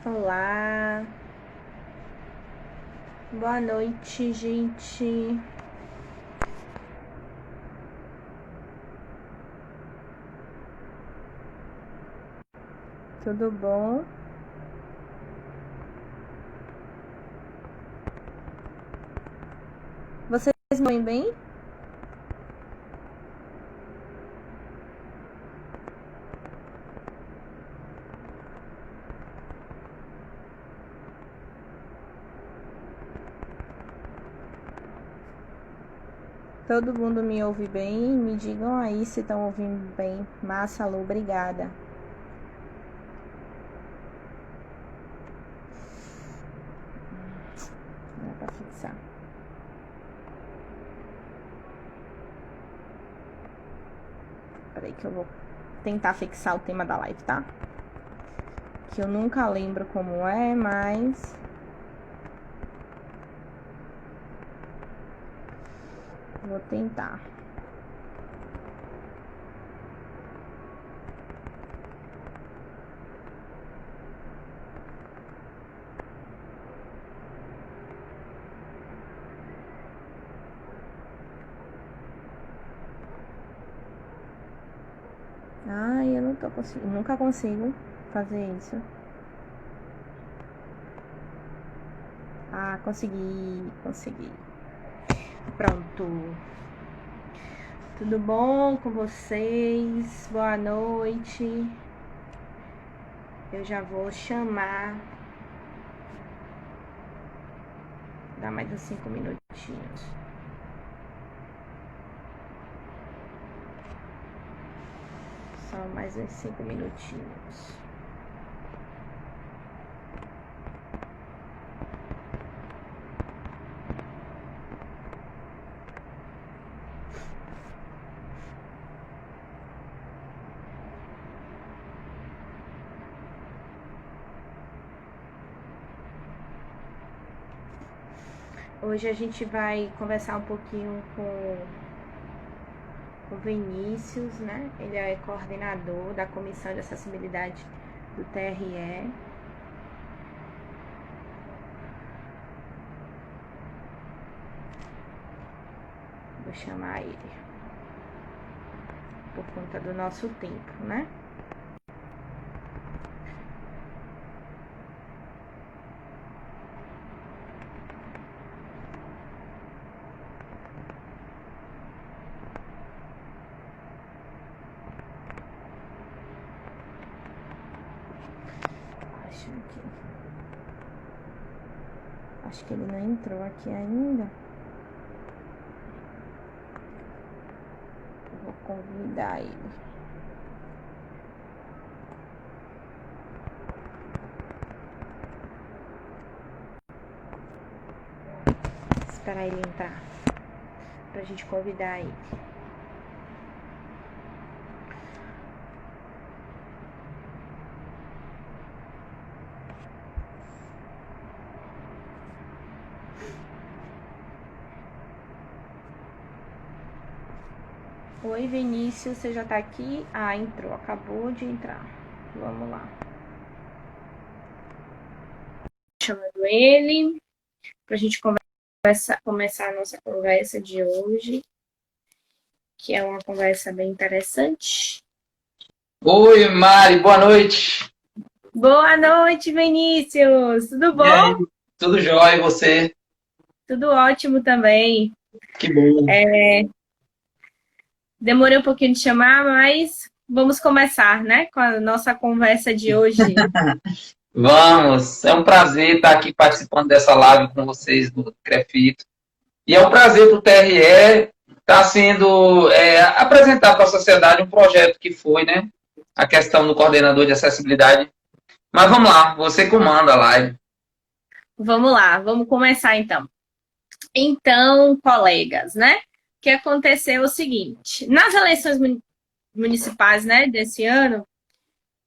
Olá, boa noite, gente. Tudo bom? Vocês me ouvem bem? Todo mundo me ouve bem? Me digam aí se estão ouvindo bem. Massa, alô, obrigada. Dá pra fixar. Peraí que eu vou tentar fixar o tema da live, tá? Que eu nunca lembro como é, mas vou tentar. Ai, eu não tô conseguindo, nunca consigo fazer isso. Ah, consegui. Pronto. Tudo bom com vocês? Boa noite. Eu já vou chamar. Dá mais uns 5 minutinhos. Só mais uns 5 minutinhos. Hoje a gente vai conversar um pouquinho com o Vinícius, né? Ele é coordenador da Comissão de Acessibilidade do TRE. Vou chamar ele por conta do nosso tempo, né? Acho que ele não entrou aqui ainda. Vou convidar ele. Esperar ele entrar pra gente convidar ele. Oi, Vinícius, você já tá aqui? Ah, entrou, acabou de entrar. Vamos lá. Chamando ele pra gente começar a nossa conversa de hoje, que é uma conversa bem interessante. Oi, Mari, boa noite. Boa noite, Vinícius. Tudo bom? E aí, tudo jóia, e você? Tudo ótimo também. Que bom. Demorei um pouquinho de chamar, mas vamos começar, né, com a nossa conversa de hoje. Vamos, é um prazer estar aqui participando dessa live com vocês do Crefito. E é um prazer para o TRE estar sendo apresentar para a sociedade um projeto que foi, né? A questão do coordenador de acessibilidade. Mas vamos lá, você comanda a live. Vamos lá, vamos começar então. Então, colegas, né? O que aconteceu é o seguinte: nas eleições municipais, né, desse ano,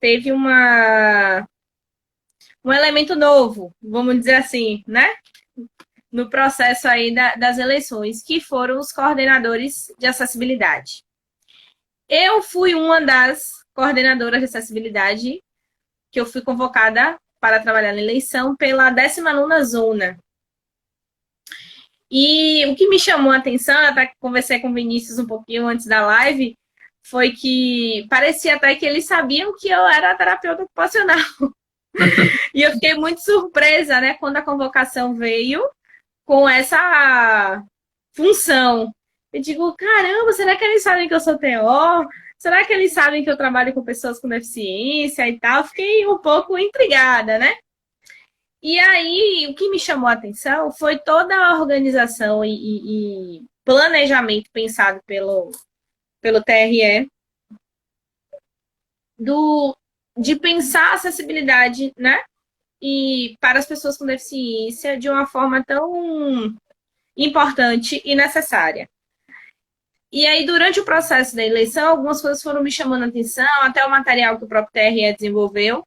teve um elemento novo, vamos dizer assim, né? No processo aí das eleições, que foram os coordenadores de acessibilidade. Eu fui uma das coordenadoras de acessibilidade que eu fui convocada para trabalhar na eleição pela 19ª Zona. E o que me chamou a atenção, até conversei com o Vinícius um pouquinho antes da live, foi que parecia até que eles sabiam que eu era terapeuta ocupacional. E eu fiquei muito surpresa, né, quando a convocação veio com essa função. Eu digo, caramba, será que eles sabem que eu sou TO? Será que eles sabem que eu trabalho com pessoas com deficiência e tal? Fiquei um pouco intrigada, né? E aí, o que me chamou a atenção foi toda a organização e planejamento pensado pelo TRE de pensar a acessibilidade, né? E para as pessoas com deficiência de uma forma tão importante e necessária. E aí, durante o processo da eleição, algumas coisas foram me chamando a atenção, até o material que o próprio TRE desenvolveu.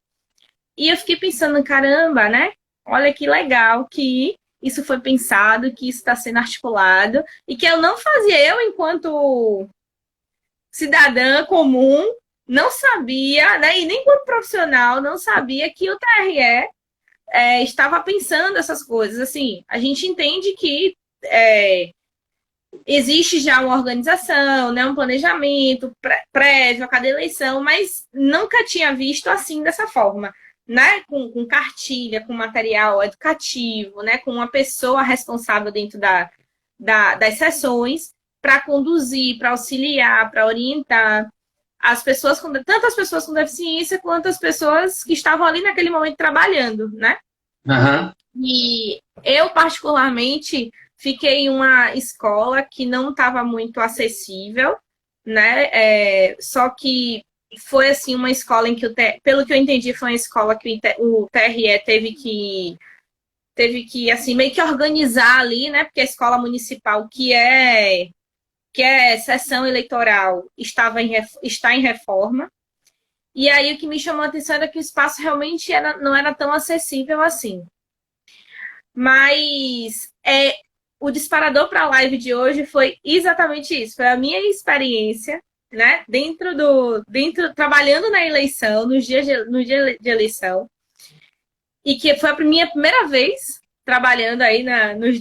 E eu fiquei pensando, caramba, né? Olha que legal que isso foi pensado, que isso está sendo articulado, e que eu não fazia, eu, enquanto cidadã comum, não sabia, né? E nem como profissional, não sabia que o TRE estava pensando essas coisas. Assim, a gente entende que existe já uma organização, né, um planejamento prévio a cada eleição, mas nunca tinha visto assim dessa forma, né, com cartilha, com material educativo, né, com uma pessoa responsável dentro das sessões para conduzir, para auxiliar, para orientar as pessoas tanto as pessoas com deficiência quanto as pessoas que estavam ali naquele momento trabalhando, né? Uhum. E eu, particularmente, fiquei em uma escola que não estava muito acessível, né? Só que foi, assim, uma escola em que, pelo que eu entendi, foi uma escola que o TRE teve que, assim, meio que organizar ali, né? Porque a escola municipal, que é sessão eleitoral, está em reforma. E aí o que me chamou a atenção era que o espaço realmente não era tão acessível assim. Mas o disparador para a live de hoje foi exatamente isso. Foi a minha experiência, né? Trabalhando na eleição, no dia de eleição. E que foi a minha primeira vez trabalhando aí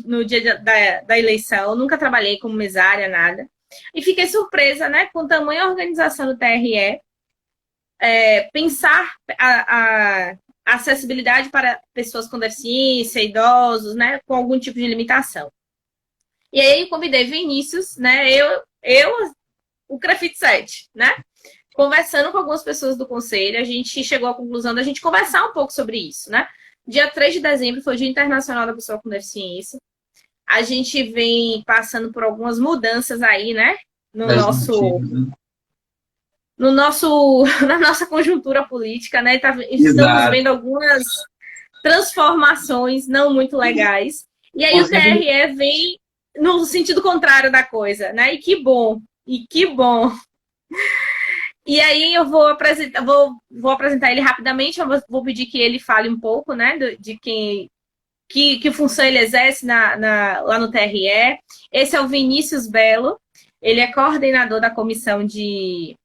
no dia da eleição. Eu nunca trabalhei como mesária, nada. E fiquei surpresa, né? Com tamanha organização do TRE. Pensar a acessibilidade para pessoas com deficiência, idosos, né, com algum tipo de limitação. E aí eu convidei Vinícius, né, o Crefito 7, né, conversando com algumas pessoas do conselho, a gente chegou à conclusão da gente conversar um pouco sobre isso, né. Dia 3 de dezembro foi o Dia Internacional da Pessoa com Deficiência. A gente vem passando por algumas mudanças aí, né, na nossa conjuntura política, né? Estamos vendo algumas transformações não muito legais. E aí o TRE vem no sentido contrário da coisa, né? E que bom, E aí eu vou apresentar ele rapidamente, eu vou pedir que ele fale um pouco, né? De que função ele exerce lá no TRE. Esse é o Vinícius Belo, ele é coordenador da comissão de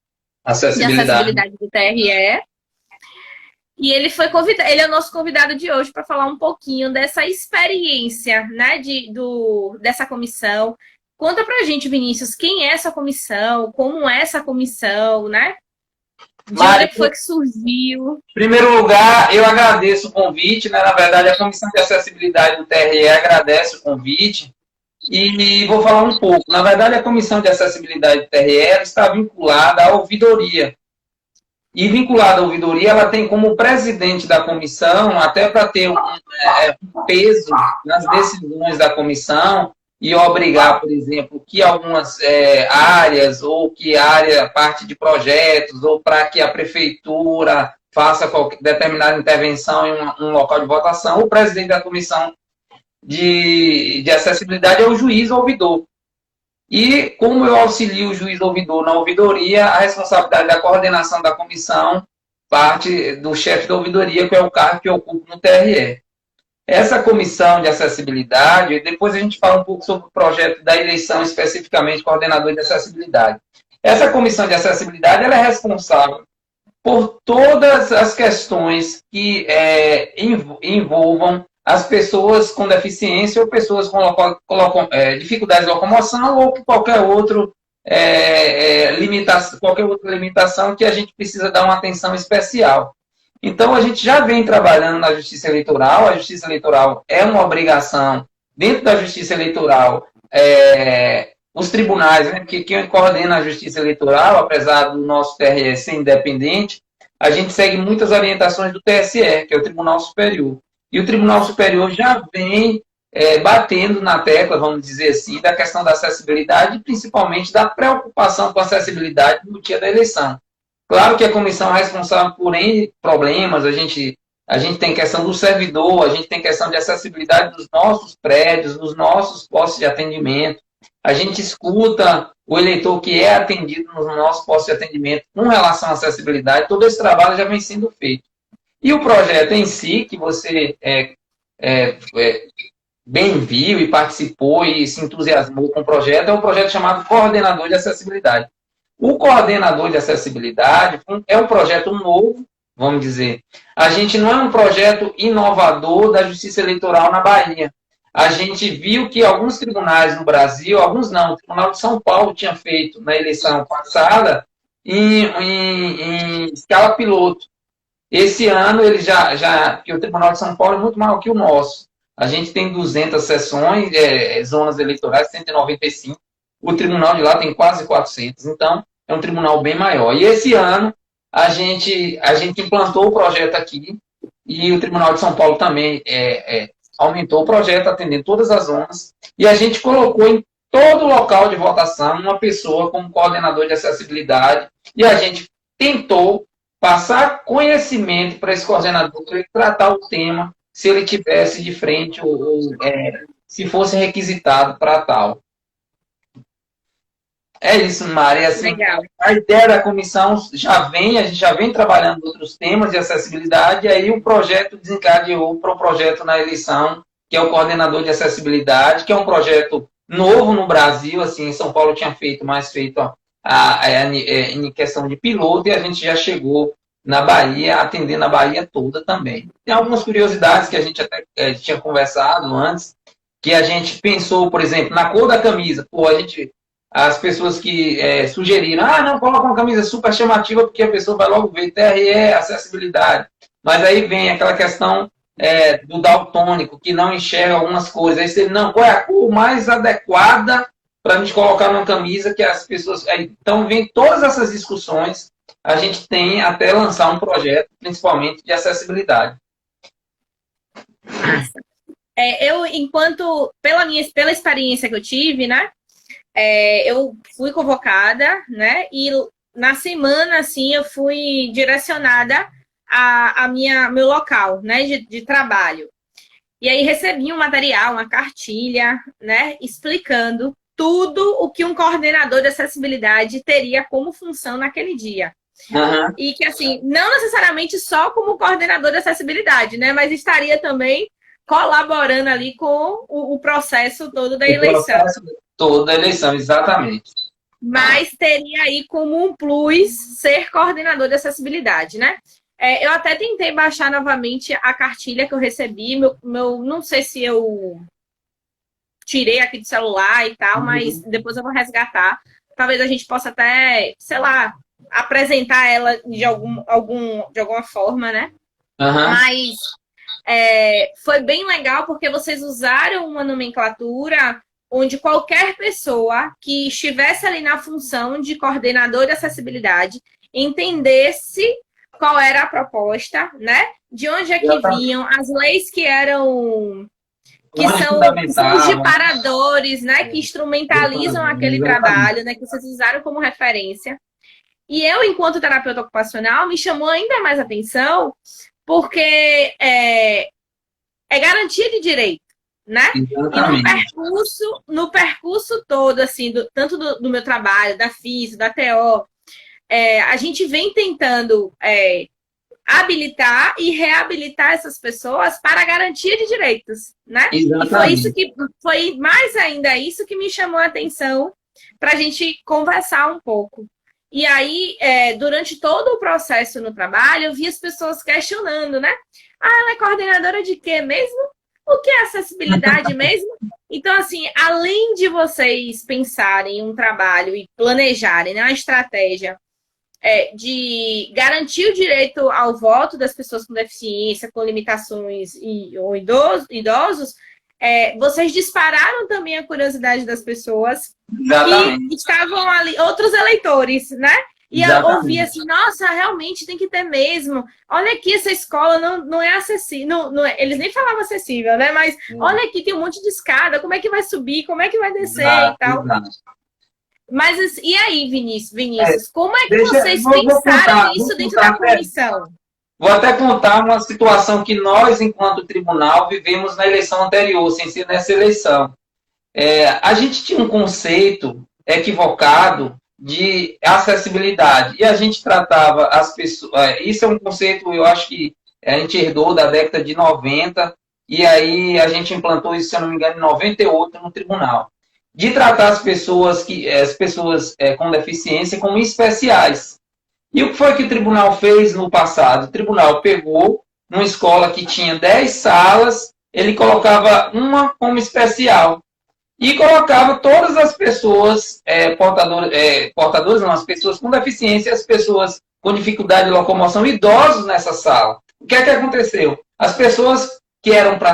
acessibilidade do TRE. E ele ele é o nosso convidado de hoje para falar um pouquinho dessa experiência, né, dessa comissão. Conta pra gente, Vinícius, quem é essa comissão, como é essa comissão, né? De onde foi que surgiu? Em primeiro lugar, eu agradeço o convite, né? Na verdade, a Comissão de Acessibilidade do TRE agradece o convite. E vou falar um pouco. Na verdade, a Comissão de Acessibilidade do TRE está vinculada à ouvidoria. E vinculada à ouvidoria, ela tem como presidente da comissão, até para ter um peso nas decisões da comissão e obrigar, por exemplo, que algumas áreas, ou que parte de projetos, ou para que a prefeitura faça qualquer determinada intervenção em um local de votação, o presidente da comissão de acessibilidade é o juiz ouvidor. E como eu auxilio o juiz ouvidor na ouvidoria, a responsabilidade da coordenação da comissão parte do chefe da ouvidoria, que é o cargo que eu ocupo no TRE. Essa comissão de acessibilidade, depois a gente fala um pouco sobre o projeto da eleição, especificamente coordenador de acessibilidade. Essa comissão de acessibilidade ela é responsável por todas as questões que envolvam as pessoas com deficiência ou pessoas com dificuldade de locomoção ou qualquer qualquer outra limitação que a gente precisa dar uma atenção especial. Então, a gente já vem trabalhando na Justiça Eleitoral. A Justiça Eleitoral é uma obrigação. Dentro da Justiça Eleitoral, os tribunais, né, que quem coordena a Justiça Eleitoral, apesar do nosso TRE ser independente, a gente segue muitas orientações do TSE, que é o Tribunal Superior. E o Tribunal Superior já vem batendo na tecla, vamos dizer assim, da questão da acessibilidade e principalmente da preocupação com a acessibilidade no dia da eleição. Claro que a comissão é responsável por N problemas, a gente tem questão do servidor, a gente tem questão de acessibilidade dos nossos prédios, dos nossos postos de atendimento, a gente escuta o eleitor que é atendido nos nossos postos de atendimento com relação à acessibilidade, todo esse trabalho já vem sendo feito. E o projeto em si, que você bem viu e participou e se entusiasmou com o projeto, é um projeto chamado Coordenador de Acessibilidade. O Coordenador de Acessibilidade é um projeto novo, vamos dizer. A gente não é um projeto inovador da Justiça Eleitoral na Bahia. A gente viu que alguns tribunais no Brasil, alguns não, o Tribunal de São Paulo tinha feito na eleição passada em escala piloto. Esse ano, ele que o Tribunal de São Paulo é muito maior que o nosso. A gente tem 200 sessões, zonas eleitorais, 195. O tribunal de lá tem quase 400. Então, é um tribunal bem maior. E esse ano, a gente implantou o projeto aqui, e o Tribunal de São Paulo também aumentou o projeto, atendendo todas as zonas, e a gente colocou em todo local de votação uma pessoa como coordenador de acessibilidade, e a gente tentou passar conhecimento para esse coordenador, para ele tratar o tema, se ele tivesse de frente ou se fosse requisitado para tal. É isso, Mari. Assim, Legal. a ideia da comissão a gente já vem trabalhando outros temas de acessibilidade, e aí o projeto desencadeou para o projeto na eleição, que é o Coordenador de Acessibilidade, que é um projeto novo no Brasil. Assim, em São Paulo tinha feito em questão de piloto, e a gente já chegou na Bahia, atendendo a Bahia toda também. Tem algumas curiosidades que a gente até tinha conversado antes, que a gente pensou, por exemplo, na cor da camisa. As pessoas que sugeriram, não, coloca uma camisa super chamativa, porque a pessoa vai logo ver TRE, acessibilidade. Mas aí vem aquela questão do daltônico, que não enxerga algumas coisas. Aí você, não, qual é a cor mais adequada para a gente colocar numa camisa que as pessoas... Então, vem todas essas discussões, a gente tem até lançar um projeto, principalmente de acessibilidade. Massa. Pela experiência que eu tive, né? Eu fui convocada, né? E na semana, assim, eu fui direcionada a meu local, né? De trabalho. E aí recebi um material, uma cartilha, né? Explicando tudo o que um coordenador de acessibilidade teria como função naquele dia. Uhum. E que, assim, não necessariamente só como coordenador de acessibilidade, né? Mas estaria também colaborando ali com o processo todo da eleição. Toda a eleição, exatamente. Mas teria aí como um plus ser coordenador de acessibilidade, né? Eu até tentei baixar novamente a cartilha que eu recebi. Não sei se eu tirei aqui do celular e tal, mas depois eu vou resgatar. Talvez a gente possa até, sei lá, apresentar ela de alguma forma, né? Uhum. Mas foi bem legal porque vocês usaram uma nomenclatura onde qualquer pessoa que estivesse ali na função de coordenador de acessibilidade entendesse qual era a proposta, né? De onde é que vinham as leis que são os diparadores, né? Que instrumentalizam aquele trabalho, né? Que vocês usaram como referência. E eu, enquanto terapeuta ocupacional, me chamou ainda mais atenção porque é garantia de direito, né? Exatamente. E no percurso todo, assim, tanto do meu trabalho, da FISO, da TO, a gente vem tentando habilitar e reabilitar essas pessoas para a garantia de direitos, né? Exatamente. E foi mais ainda isso que me chamou a atenção para a gente conversar um pouco. E aí, durante todo o processo no trabalho, eu vi as pessoas questionando, né? Ah, ela é coordenadora de quê mesmo? O que é acessibilidade mesmo? Então, assim, além de vocês pensarem um trabalho e planejarem, né, uma estratégia de garantir o direito ao voto das pessoas com deficiência, com limitações ou idosos, vocês dispararam também a curiosidade das pessoas que estavam ali, outros eleitores, né? E eu ouvi assim, nossa, realmente tem que ter mesmo. Olha aqui, essa escola não é acessível. Eles nem falavam acessível, né? Mas olha aqui, tem um monte de escada, como é que vai subir, como é que vai descer e tal. Mas e aí, Vinícius, como é que vocês pensaram isso dentro da comissão? Vou até contar uma situação que nós, enquanto tribunal, vivemos na eleição anterior, sem ser nessa eleição. A gente tinha um conceito equivocado de acessibilidade, e a gente tratava as pessoas... Isso é um conceito, eu acho que a gente herdou da década de 90, e aí a gente implantou isso, se eu não me engano, em 98 no tribunal, de tratar as pessoas com deficiência como especiais. E o que foi que o tribunal fez no passado? O tribunal pegou uma escola que tinha 10 salas, ele colocava uma como especial. E colocava todas as pessoas portadoras, não, as pessoas com deficiência, as pessoas com dificuldade de locomoção, idosos nessa sala. O que é que aconteceu? As pessoas que eram para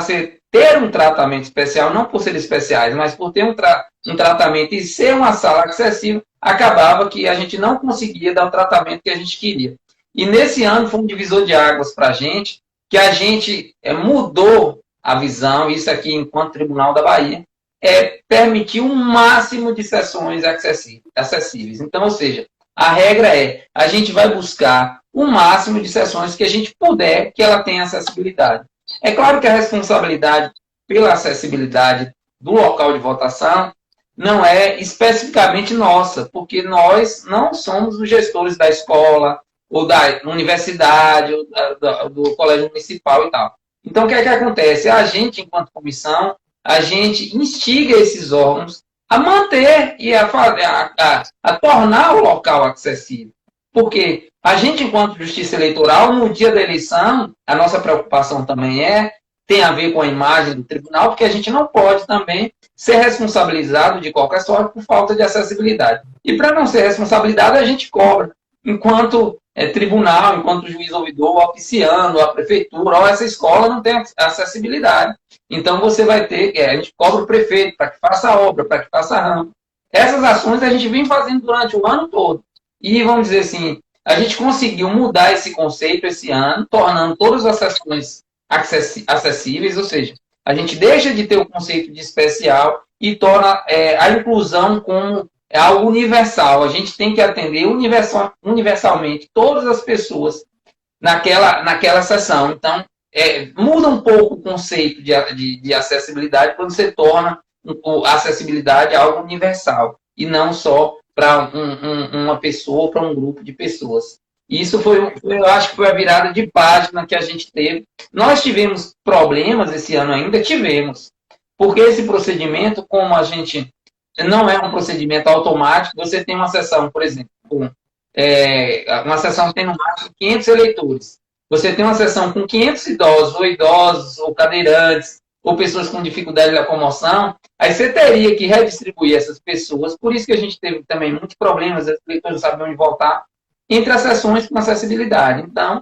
ter um tratamento especial, não por serem especiais, mas por ter um tratamento e ser uma sala acessível, acabava que a gente não conseguia dar o tratamento que a gente queria. E nesse ano foi um divisor de águas para a gente, que a gente mudou a visão, isso aqui enquanto Tribunal da Bahia, permitir um máximo de sessões acessíveis. Então, ou seja, a regra a gente vai buscar o máximo de sessões que a gente puder que ela tenha acessibilidade. É claro que a responsabilidade pela acessibilidade do local de votação não é especificamente nossa, porque nós não somos os gestores da escola, ou da universidade, ou do colégio municipal e tal. Então, o que é que acontece? A gente, enquanto comissão, a gente instiga esses órgãos a manter e a tornar o local acessível. Porque a gente, enquanto Justiça Eleitoral, no dia da eleição, a nossa preocupação também tem a ver com a imagem do tribunal, porque a gente não pode também ser responsabilizado de qualquer sorte por falta de acessibilidade. E para não ser responsabilizado, a gente cobra. Enquanto tribunal, enquanto juiz ouvidor, oficiando, a prefeitura, ou essa escola não tem acessibilidade. Então você vai ter, a gente cobra o prefeito para que faça a obra, para que faça a rampa. Essas ações a gente vem fazendo durante o ano todo. E vamos dizer assim, a gente conseguiu mudar esse conceito esse ano, tornando todas as sessões acessíveis, ou seja, a gente deixa de ter o conceito de especial e torna a inclusão como algo universal. A gente tem que atender universalmente todas as pessoas naquela sessão. Então, muda um pouco o conceito de acessibilidade quando você torna a acessibilidade algo universal e não só para uma pessoa ou para um grupo de pessoas. Isso eu acho que foi a virada de página que a gente teve. Nós tivemos problemas esse ano ainda, porque esse procedimento, como a gente não é um procedimento automático, você tem uma sessão, por exemplo, uma sessão que tem no máximo 500 eleitores. Você tem uma sessão com 500 idosos, ou cadeirantes, ou pessoas com dificuldade de locomoção, aí você teria que redistribuir essas pessoas, por isso que a gente teve também muitos problemas, as eleitores não sabiam onde voltar, entre as sessões com acessibilidade. Então,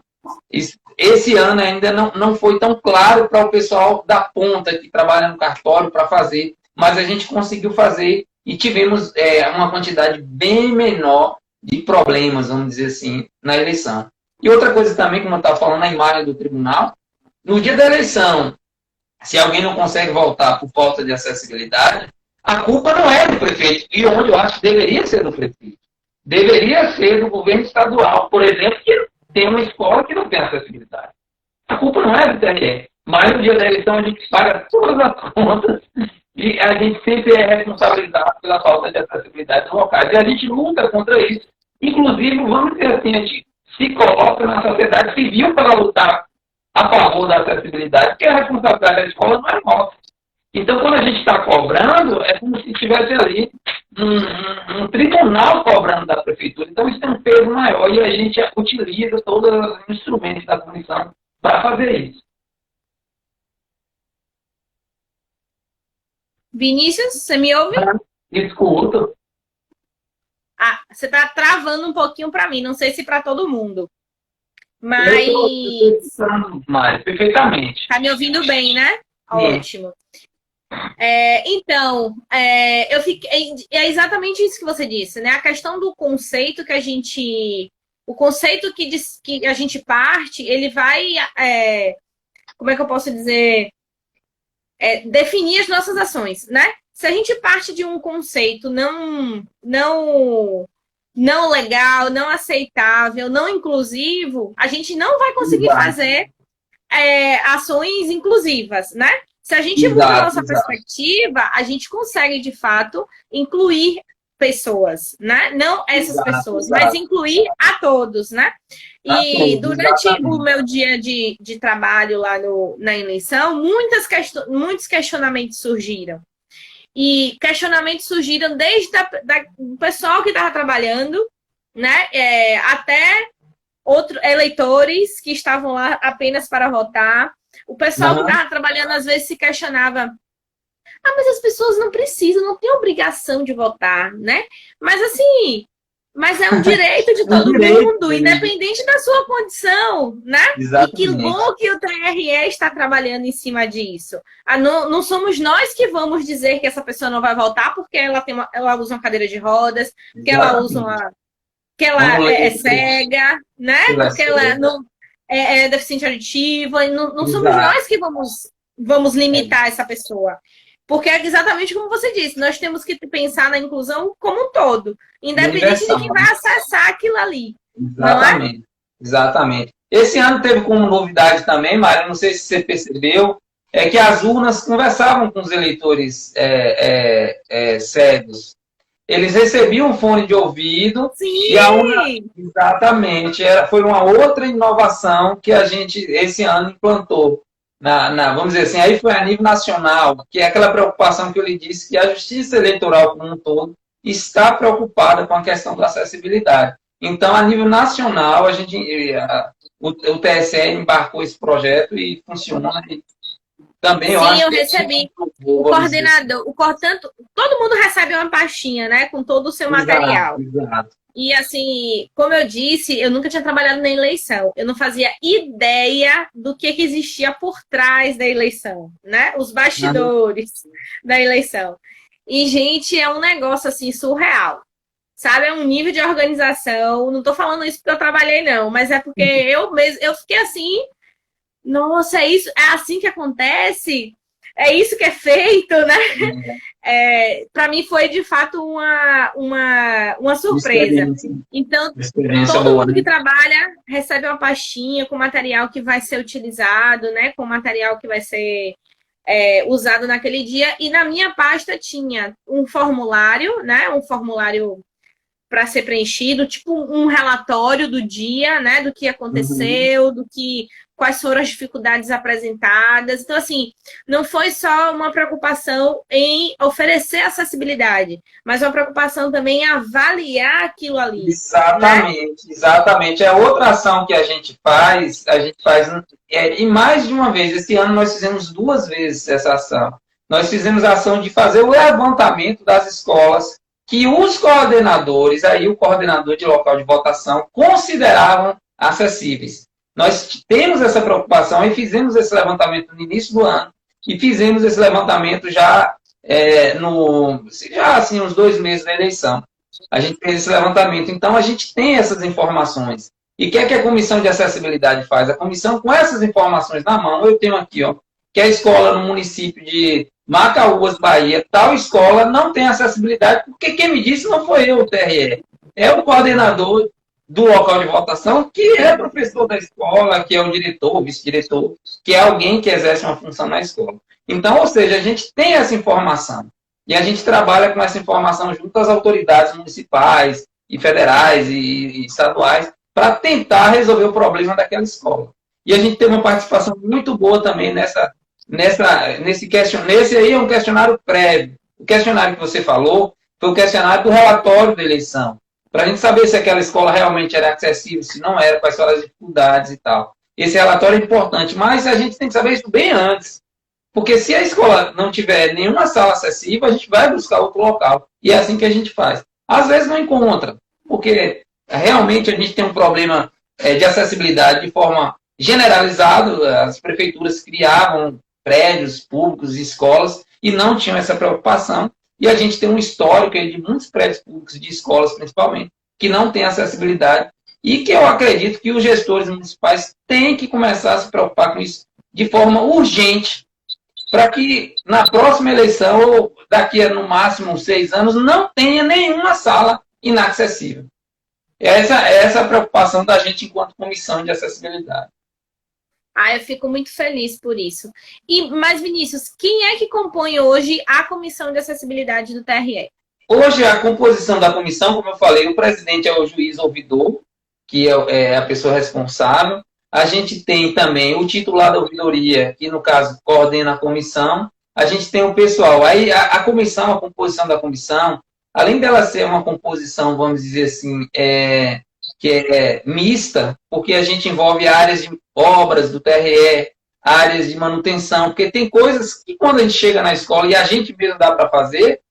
esse ano ainda não foi tão claro para o pessoal da ponta que trabalha no cartório para fazer, mas a gente conseguiu fazer e tivemos uma quantidade bem menor de problemas, vamos dizer assim, na eleição. E outra coisa também, como eu estava falando, a imagem do tribunal, no dia da eleição, se alguém não consegue votar por falta de acessibilidade, a culpa não é do prefeito, e onde eu acho que deveria ser do prefeito. Deveria ser do governo estadual, por exemplo, que tem uma escola que não tem acessibilidade. A culpa não é do TRE, mas no dia da eleição a gente paga todas as contas e a gente sempre é responsabilizado pela falta de acessibilidade nos locais. E a gente luta contra isso. Inclusive, vamos dizer assim, a gente se coloca na sociedade civil para lutar a favor da acessibilidade, porque a responsabilidade da escola não é nossa. Então, quando a gente está cobrando, é como se tivesse ali um tribunal cobrando da prefeitura. Então, isso tem um peso maior e a gente utiliza todos os instrumentos da comissão para fazer isso. Vinícius, você me ouve? Escuto. Ah, você está travando um pouquinho para mim, não sei se para todo mundo. Mas. Mas perfeitamente. Tá me ouvindo bem, né? Sim. Ótimo. Então, eu fiquei. É exatamente isso que você disse, né? A questão do conceito que a gente. O conceito que a gente parte, ele vai. Como é que eu posso dizer? Definir as nossas ações, né? Se a gente parte de um conceito não legal, não aceitável, não inclusivo, a gente não vai conseguir fazer ações inclusivas, né? Se a gente muda a nossa perspectiva, a gente consegue, de fato, incluir pessoas, né? Não essas pessoas, mas incluir a todos, né? E durante o meu dia de trabalho lá na eleição, muitos questionamentos surgiram. E questionamentos surgiram desde o pessoal que estava trabalhando, né? Até outros eleitores que estavam lá apenas para votar. O pessoal que estava trabalhando, às vezes, se questionava: mas as pessoas não precisam, não têm obrigação de votar, né? Mas assim, é um direito de todo mundo, independente da sua condição, né? Exatamente. E que bom que o TRE está trabalhando em cima disso. Não somos nós que vamos dizer que essa pessoa não vai votar porque ela usa uma cadeira de rodas, que ela usa que ela é cega, né? Porque ela não é deficiente auditiva. Não somos nós que vamos limitar essa pessoa. Porque é exatamente como você disse, nós temos que pensar na inclusão como um todo, independente de quem vai acessar aquilo ali. Exatamente. Não é? Exatamente. Esse ano teve como novidade também, Mário, não sei se você percebeu, que as urnas conversavam com os eleitores cegos. Eles recebiam um fone de ouvido. Sim. E a urna, exatamente, foi uma outra inovação que a gente, esse ano, implantou. Vamos dizer assim, aí foi a nível nacional, que é aquela preocupação que eu lhe disse, que a justiça eleitoral como um todo está preocupada com a questão da acessibilidade. Então, a nível nacional, o TSE embarcou esse projeto e funciona. E também, eu recebi. O coordenador, todo mundo recebe uma pastinha, né, com todo o seu material. Exato. E assim, como eu disse, eu nunca tinha trabalhado na eleição. Eu não fazia ideia do que existia por trás da eleição, né? Os bastidores da eleição. E, gente, é um negócio assim surreal. Sabe? É um nível de organização. Não tô falando isso porque eu trabalhei, não, mas é porque eu fiquei assim, nossa, é assim que acontece? É isso que é feito, né? Para mim foi, de fato, uma surpresa. Então, todo mundo que trabalha recebe uma pastinha com material que vai ser utilizado, né? Com material que vai ser usado naquele dia. E na minha pasta tinha um formulário, né? Um formulário para ser preenchido, tipo um relatório do dia, né? Do que aconteceu, quais foram as dificuldades apresentadas. Então, assim, não foi só uma preocupação em oferecer acessibilidade, mas uma preocupação também em avaliar aquilo ali. Exatamente, né? Exatamente. É outra ação que a gente faz e mais de uma vez. Esse ano nós fizemos 2 vezes essa ação. Nós fizemos a ação de fazer o levantamento das escolas que os coordenadores, aí o coordenador de local de votação, consideravam acessíveis. Nós temos essa preocupação e fizemos esse levantamento no início do ano e fizemos esse levantamento já assim, uns 2 meses da eleição. A gente fez esse levantamento. Então, a gente tem essas informações. E o que é que a Comissão de Acessibilidade faz? A comissão, com essas informações na mão, eu tenho aqui, que a escola no município de Macaúbas, Bahia, tal escola não tem acessibilidade, porque quem me disse não foi eu, o TRE. É o coordenador do local de votação, que é professor da escola, que é o diretor, o vice-diretor, que é alguém que exerce uma função na escola. Então, ou seja, a gente tem essa informação. E a gente trabalha com essa informação junto às autoridades municipais e federais e estaduais para tentar resolver o problema daquela escola. E a gente teve uma participação muito boa também nesse aí é um questionário prévio. O questionário que você falou foi o questionário do relatório da eleição, para a gente saber se aquela escola realmente era acessível, se não era, quais foram as dificuldades e tal. Esse relatório é importante, mas a gente tem que saber isso bem antes. Porque se a escola não tiver nenhuma sala acessível, a gente vai buscar outro local. E é assim que a gente faz. Às vezes não encontra, porque realmente a gente tem um problema de acessibilidade de forma generalizada. As prefeituras criavam prédios públicos e escolas e não tinham essa preocupação. E a gente tem um histórico aí de muitos prédios públicos, de escolas principalmente, que não têm acessibilidade e que eu acredito que os gestores municipais têm que começar a se preocupar com isso de forma urgente, para que na próxima eleição, ou daqui a no máximo 6 anos, não tenha nenhuma sala inacessível. Essa é a preocupação da gente enquanto comissão de acessibilidade. Ah, eu fico muito feliz por isso. Mas, Vinícius, quem é que compõe hoje a Comissão de Acessibilidade do TRE? Hoje, a composição da comissão, como eu falei, o presidente é o juiz ouvidor, que é a pessoa responsável. A gente tem também o titular da ouvidoria, que, no caso, coordena a comissão. A gente tem o pessoal. Aí, a comissão, a composição da comissão, além dela ser uma composição, vamos dizer assim, que é mista, porque a gente envolve áreas de obras do TRE, áreas de manutenção, porque tem coisas que, quando a gente chega na escola e a gente mesmo dá para fazer,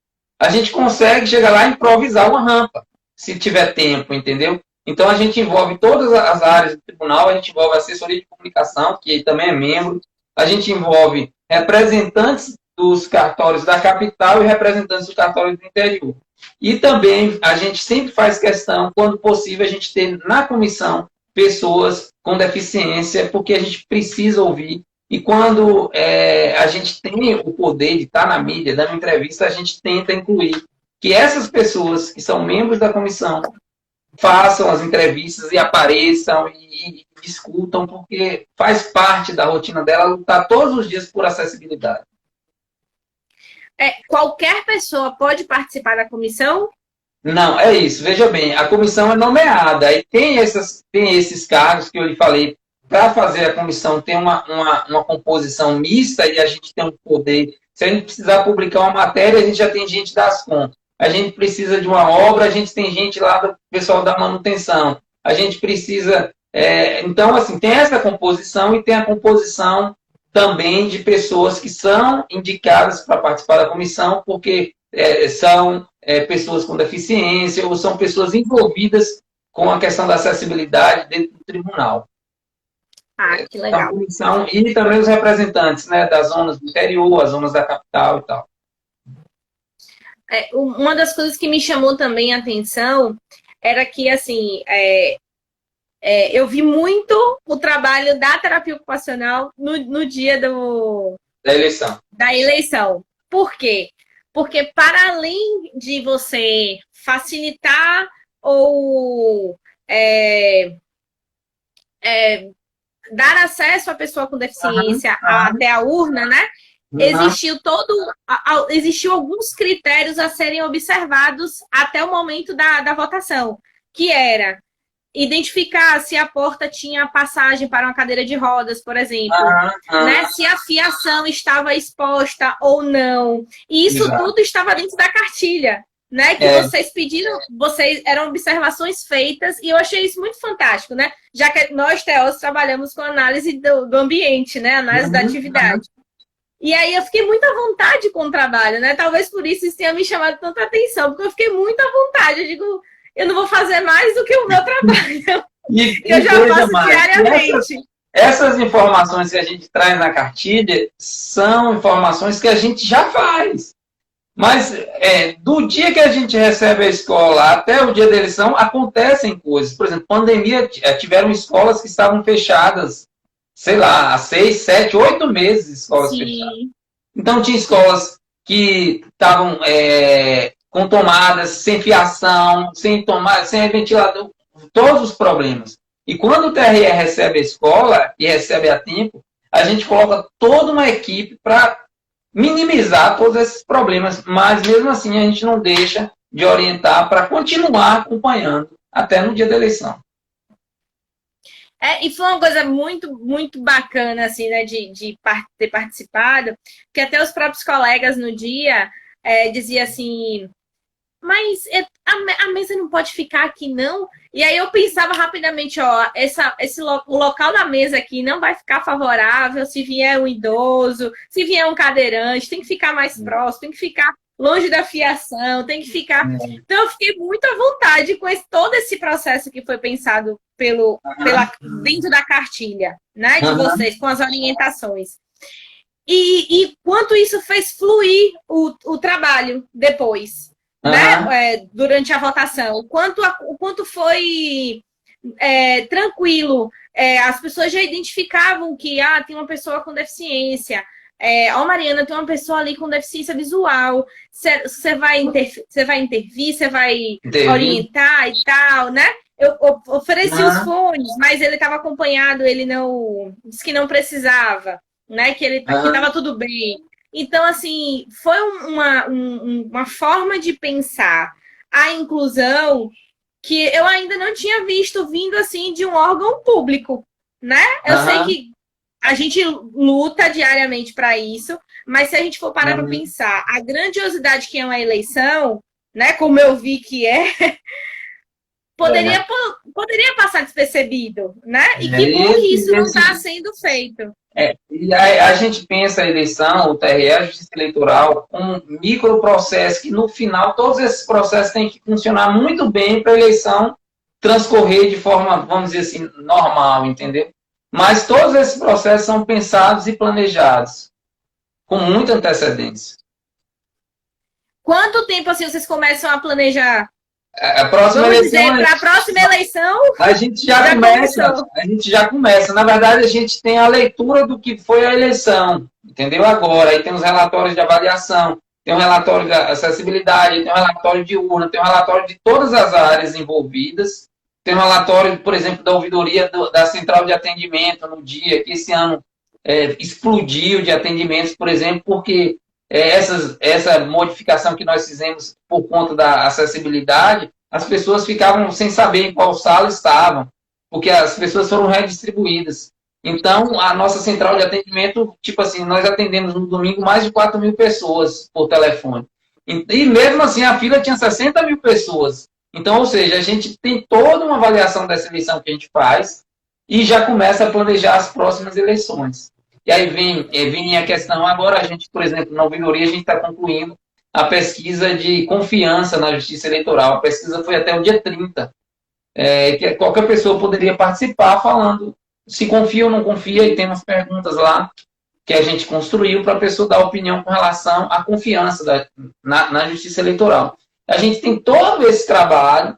a gente consegue chegar lá e improvisar uma rampa, se tiver tempo, entendeu? Então, a gente envolve todas as áreas do tribunal, a gente envolve a assessoria de comunicação, que também é membro, a gente envolve representantes dos cartórios da capital e representantes dos cartórios do interior. E também a gente sempre faz questão, quando possível, a gente ter na comissão pessoas com deficiência, porque a gente precisa ouvir. E quando a gente tem o poder de estar na mídia, dando entrevista, a gente tenta incluir que essas pessoas que são membros da comissão façam as entrevistas e apareçam e discutam, porque faz parte da rotina dela lutar todos os dias por acessibilidade. Qualquer pessoa pode participar da comissão? Não, é isso. Veja bem, a comissão é nomeada e tem esses cargos que eu lhe falei. Para fazer a comissão tem uma composição mista e a gente tem um poder. Se a gente precisar publicar uma matéria, a gente já tem gente das contas. A gente precisa de uma obra, a gente tem gente lá do pessoal da manutenção. A gente precisa... então, assim, tem essa composição e tem a composição também de pessoas que são indicadas para participar da comissão, porque são pessoas com deficiência ou são pessoas envolvidas com a questão da acessibilidade dentro do tribunal. Ah, que legal. A comissão, e também os representantes, né, das zonas do interior, as zonas da capital e tal. Uma das coisas que me chamou também a atenção era que, assim, eu vi muito o trabalho da terapia ocupacional no dia da eleição. Por quê? Porque para além de você facilitar ou dar acesso à pessoa com deficiência até a urna, né? Existiu alguns critérios a serem observados até o momento da votação, que era identificar se a porta tinha passagem para uma cadeira de rodas, por exemplo, né? Se a fiação estava exposta ou não. E isso tudo estava dentro da cartilha, né? Que vocês pediram, eram observações feitas, e eu achei isso muito fantástico, né? Já que nós, TEOs, trabalhamos com análise do ambiente, né? Análise da atividade. E aí eu fiquei muito à vontade com o trabalho, né? Talvez por isso tenha me chamado tanta atenção, porque eu fiquei muito à vontade. Eu digo, eu não vou fazer mais do que o meu trabalho. Eu já faço diariamente. Essas informações que a gente traz na cartilha são informações que a gente já faz. Mas do dia que a gente recebe a escola até o dia da eleição, acontecem coisas. Por exemplo, pandemia, tiveram escolas que estavam fechadas, sei lá, há 6, 7, 8 meses escolas fechadas. Então, tinha escolas que estavam com tomadas, sem fiação, sem ventilador, todos os problemas. E quando o TRE recebe a escola, e recebe a tempo, a gente coloca toda uma equipe para minimizar todos esses problemas, mas mesmo assim a gente não deixa de orientar para continuar acompanhando até no dia da eleição. E foi uma coisa muito, muito bacana, assim, né, de ter participado, que até os próprios colegas no dia diziam assim, mas a mesa não pode ficar aqui, não? E aí eu pensava rapidamente, ó, o local da mesa aqui não vai ficar favorável se vier um idoso, se vier um cadeirante, tem que ficar mais próximo, tem que ficar longe da fiação, tem que ficar. Então eu fiquei muito à vontade com todo esse processo que foi pensado dentro da cartilha, né, de vocês, com as orientações. E quanto isso fez fluir o trabalho depois, né? Durante a votação. O quanto foi tranquilo. As pessoas já identificavam que tem uma pessoa com deficiência. Mariana, tem uma pessoa ali com deficiência visual. Você vai intervir, você vai orientar e tal, né? Eu ofereci os fones, mas ele estava acompanhado, ele não disse que não precisava, né? Que estava tudo bem. Então, assim, foi uma forma de pensar a inclusão que eu ainda não tinha visto vindo assim de um órgão público, né? Eu sei que a gente luta diariamente para isso, mas se a gente for parar para pensar a grandiosidade que é uma eleição, né? Como eu vi que poderia passar despercebido, né? E que bom que isso não está sendo feito. E a gente pensa a eleição, o TRE, a Justiça Eleitoral, um microprocesso que, no final, todos esses processos têm que funcionar muito bem para a eleição transcorrer de forma, vamos dizer assim, normal, entendeu? Mas todos esses processos são pensados e planejados com muita antecedência. Quanto tempo assim vocês começam a planejar? A próxima para a próxima eleição, a gente já começa. Na verdade, a gente tem a leitura do que foi a eleição, entendeu? Agora, aí tem os relatórios de avaliação, tem um relatório de acessibilidade, tem um relatório de urna, tem um relatório de todas as áreas envolvidas, tem um relatório, por exemplo, da ouvidoria da central de atendimento no dia, que esse ano explodiu de atendimentos, por exemplo, porque essa modificação que nós fizemos por conta da acessibilidade, as pessoas ficavam sem saber em qual sala estavam, porque as pessoas foram redistribuídas. Então, a nossa central de atendimento, tipo assim, nós atendemos no domingo mais de 4.000 pessoas por telefone. E mesmo assim, a fila tinha 60.000 pessoas. Então, ou seja, a gente tem toda uma avaliação dessa eleição que a gente faz e já começa a planejar as próximas eleições. E aí vem a questão, agora a gente, por exemplo, na ouvidoria, a gente está concluindo a pesquisa de confiança na Justiça Eleitoral. A pesquisa foi até o dia 30, que qualquer pessoa poderia participar falando se confia ou não confia, e tem umas perguntas lá que a gente construiu para a pessoa dar opinião com relação à confiança na Justiça Eleitoral. A gente tem todo esse trabalho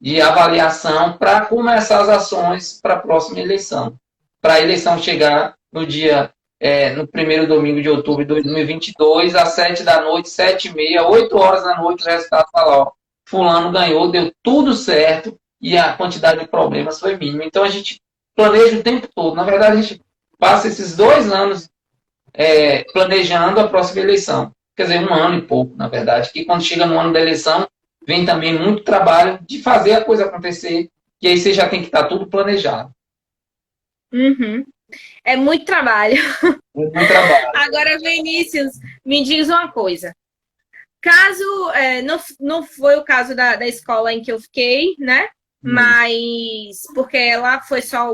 de avaliação para começar as ações para a próxima eleição. Para a eleição chegar no primeiro domingo de outubro de 2022, às 7 da noite, 7h30, 8 horas da noite, o resultado está lá, ó, fulano ganhou, deu tudo certo e a quantidade de problemas foi mínima. Então, a gente planeja o tempo todo. Na verdade, a gente passa esses 2 anos planejando a próxima eleição. Quer dizer, 1 ano e pouco, na verdade, que quando chega no ano da eleição, vem também muito trabalho de fazer a coisa acontecer, e aí você já tem que estar tudo planejado. Uhum. É muito trabalho. Muito trabalho. Agora, Vinícius, me diz uma coisa. Caso, não foi o caso da escola em que eu fiquei, né? Mas, porque ela foi só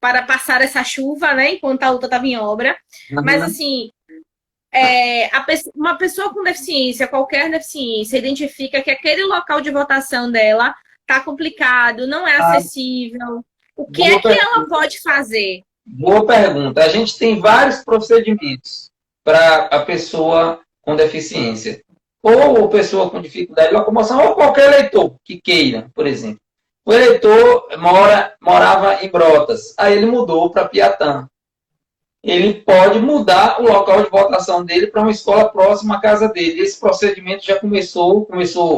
para passar essa chuva, né? Enquanto a outra estava em obra. Mas, assim, uma pessoa com deficiência, qualquer deficiência, identifica que aquele local de votação dela está complicado, não é acessível. O que é que ela pode fazer? Boa pergunta. A gente tem vários procedimentos para a pessoa com deficiência. Ou pessoa com dificuldade de locomoção, ou qualquer eleitor que queira, por exemplo. O eleitor morava em Brotas, aí ele mudou para Piatã. Ele pode mudar o local de votação dele para uma escola próxima à casa dele. Esse procedimento já começou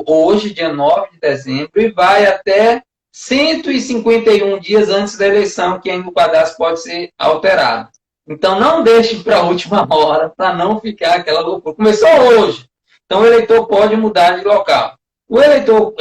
hoje, dia 9 de dezembro, e vai até 151 dias antes da eleição, que ainda o cadastro pode ser alterado. Então, não deixe para a última hora, para não ficar aquela loucura. Começou hoje. Então, o eleitor pode mudar de local. O eleitor,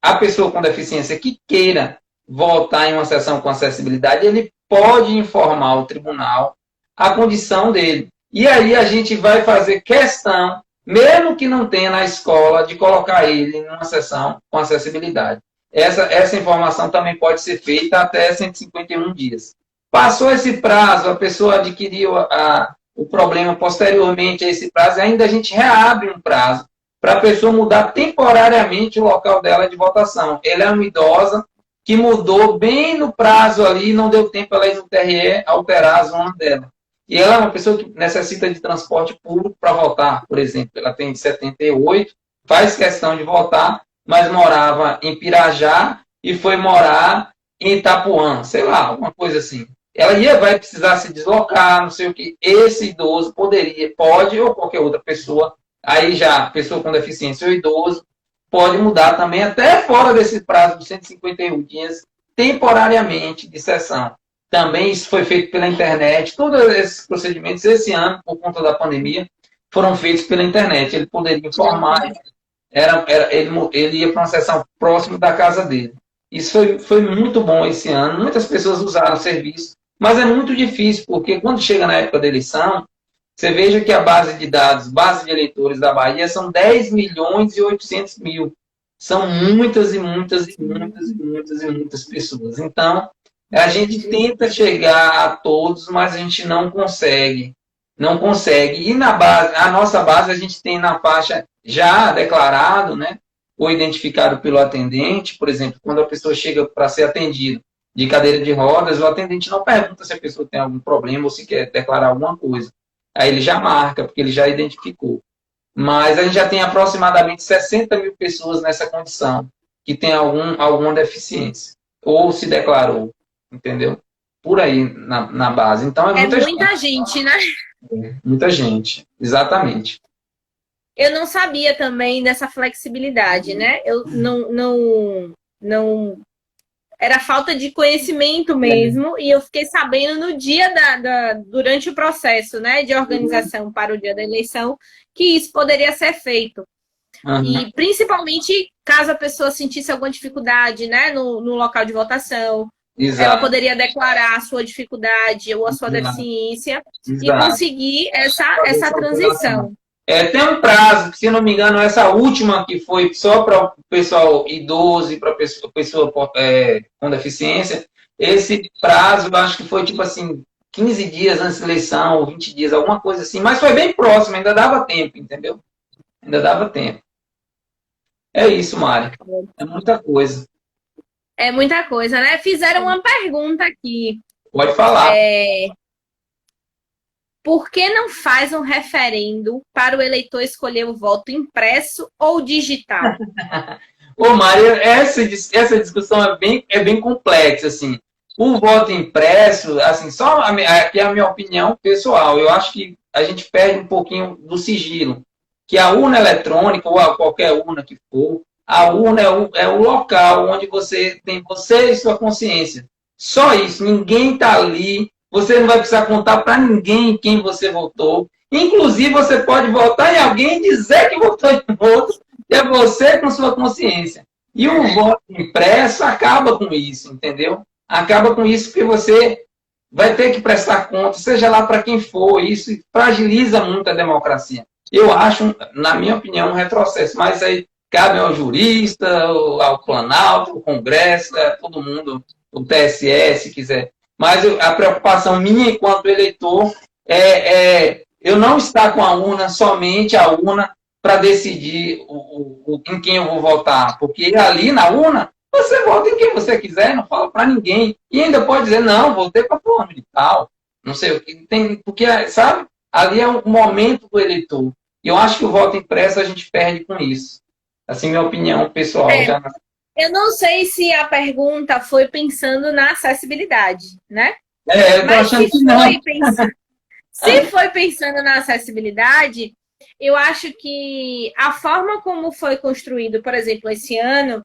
a pessoa com deficiência que queira votar em uma sessão com acessibilidade, ele pode informar o tribunal a condição dele. E aí a gente vai fazer questão, mesmo que não tenha na escola, de colocar ele numa sessão com acessibilidade. Essa informação também pode ser feita até 151 dias. Passou esse prazo, a pessoa adquiriu o problema posteriormente a esse prazo, ainda a gente reabre um prazo para a pessoa mudar temporariamente o local dela de votação. Ela é uma idosa que mudou bem no prazo ali, não deu tempo ela ir no TRE alterar a zona dela. E ela é uma pessoa que necessita de transporte público para votar, por exemplo. Ela tem 78, faz questão de votar, mas morava em Pirajá e foi morar em Itapuã, sei lá, alguma coisa assim. Ela vai precisar se deslocar, não sei o que. Esse idoso pode, ou qualquer outra pessoa, aí já, pessoa com deficiência ou idoso, pode mudar também até fora desse prazo de 151 dias, temporariamente de sessão. Também isso foi feito pela internet. Todos esses procedimentos, esse ano, por conta da pandemia, foram feitos pela internet. Ele poderia informar, ele ia para uma sessão próxima da casa dele. Isso foi muito bom esse ano. Muitas pessoas usaram o serviço, mas é muito difícil, porque quando chega na época da eleição, você veja que a base de dados, base de eleitores da Bahia, são 10 milhões e 800 mil. São muitas e muitas e muitas e muitas e muitas pessoas. Então, a gente tenta chegar a todos, mas a gente não consegue. Não consegue. E na base, a nossa base a gente tem na faixa já declarado, né? Ou identificado pelo atendente, por exemplo, quando a pessoa chega para ser atendida de cadeira de rodas, o atendente não pergunta se a pessoa tem algum problema ou se quer declarar alguma coisa. Aí ele já marca, porque ele já identificou. Mas a gente já tem aproximadamente 60 mil pessoas nessa condição, que tem alguma deficiência, ou se declarou, entendeu? Por aí, na base. Então, é muita gente, né? Muita gente, exatamente. Eu não sabia também dessa flexibilidade, né? Eu não era falta de conhecimento mesmo, e eu fiquei sabendo no dia durante o processo, né, de organização para o dia da eleição, que isso poderia ser feito. E principalmente caso a pessoa sentisse alguma dificuldade, né, no local de votação, ela poderia declarar a sua dificuldade ou a sua deficiência e conseguir essa transição. Tem um prazo, que, se não me engano, essa última que foi só para o pessoal idoso e para a pessoa com deficiência, esse prazo, eu acho que foi tipo assim, 15 dias antes da eleição, ou 20 dias, alguma coisa assim, mas foi bem próximo, ainda dava tempo, entendeu? Ainda dava tempo. É isso, Mari. É muita coisa. É muita coisa, né? Fizeram uma pergunta aqui. Pode falar. Por que não faz um referendo para o eleitor escolher o voto impresso ou digital? Ô, Mário, essa discussão é bem complexa, assim. O voto impresso, assim, aqui é a minha opinião pessoal, eu acho que a gente perde um pouquinho do sigilo, que a urna eletrônica, ou qualquer urna que for, a urna é o local onde você tem você e sua consciência. Só isso, ninguém está ali. Você não vai precisar contar para ninguém quem você votou. Inclusive, você pode votar em alguém e dizer que votou em outro, que é você com sua consciência. E o voto impresso acaba com isso, entendeu? Acaba com isso porque você vai ter que prestar conta, seja lá para quem for. Isso fragiliza muito a democracia. Eu acho, na minha opinião, um retrocesso. Mas aí cabe ao jurista, ao Planalto, ao Congresso, todo mundo, o TSE, se quiser. Mas a preocupação minha, enquanto eleitor, é eu não estar com a urna, somente a urna, para decidir em quem eu vou votar. Porque ali na urna, você vota em quem você quiser, não fala para ninguém. E ainda pode dizer, não, votei para fulano e tal. Não sei o que tem. Porque, sabe, ali é um momento do eleitor. E eu acho que o voto impresso a gente perde com isso. Assim, minha opinião pessoal. Eu não sei se a pergunta foi pensando na acessibilidade, né? Eu tô achando que não. Se foi pensando na acessibilidade, eu acho que a forma como foi construído, por exemplo, esse ano,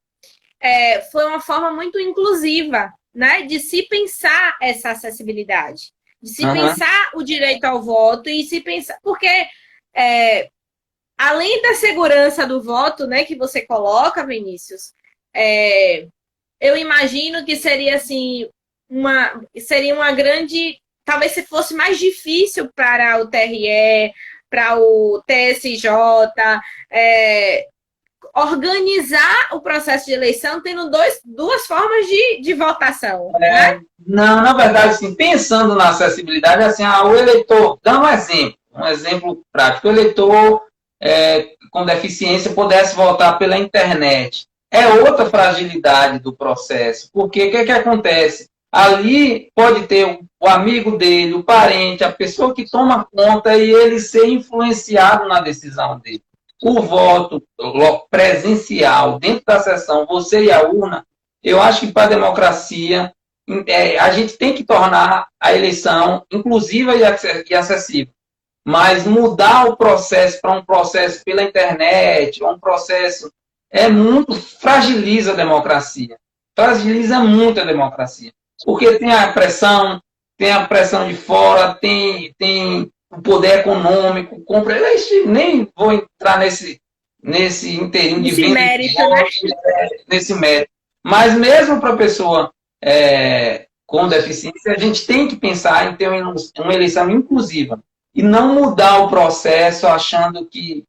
foi uma forma muito inclusiva, né? De se pensar essa acessibilidade, de se pensar o direito ao voto e se pensar... Porque, além da segurança do voto, né, que você coloca, Vinícius, eu imagino que seria assim, seria uma grande, talvez se fosse mais difícil para o TRE, para o TSJ, organizar o processo de eleição tendo duas formas de votação, né? Não, na verdade, assim, pensando na acessibilidade, assim, o eleitor, dando um exemplo prático, o eleitor com deficiência pudesse votar pela internet. É outra fragilidade do processo, porque o que acontece? Ali pode ter o amigo dele, o parente, a pessoa que toma conta e ele ser influenciado na decisão dele. O voto presencial dentro da sessão, você e a urna, eu acho que para a democracia a gente tem que tornar a eleição inclusiva e acessível. Mas mudar o processo para um processo pela internet, um processo fragiliza a democracia. Fragiliza muito a democracia. Porque tem a pressão de fora, tem o poder econômico, compra. Nem vou entrar nesse inteirinho de venda, nesse mérito. Mas mesmo para a pessoa com deficiência, a gente tem que pensar em ter uma eleição inclusiva e não mudar o processo achando que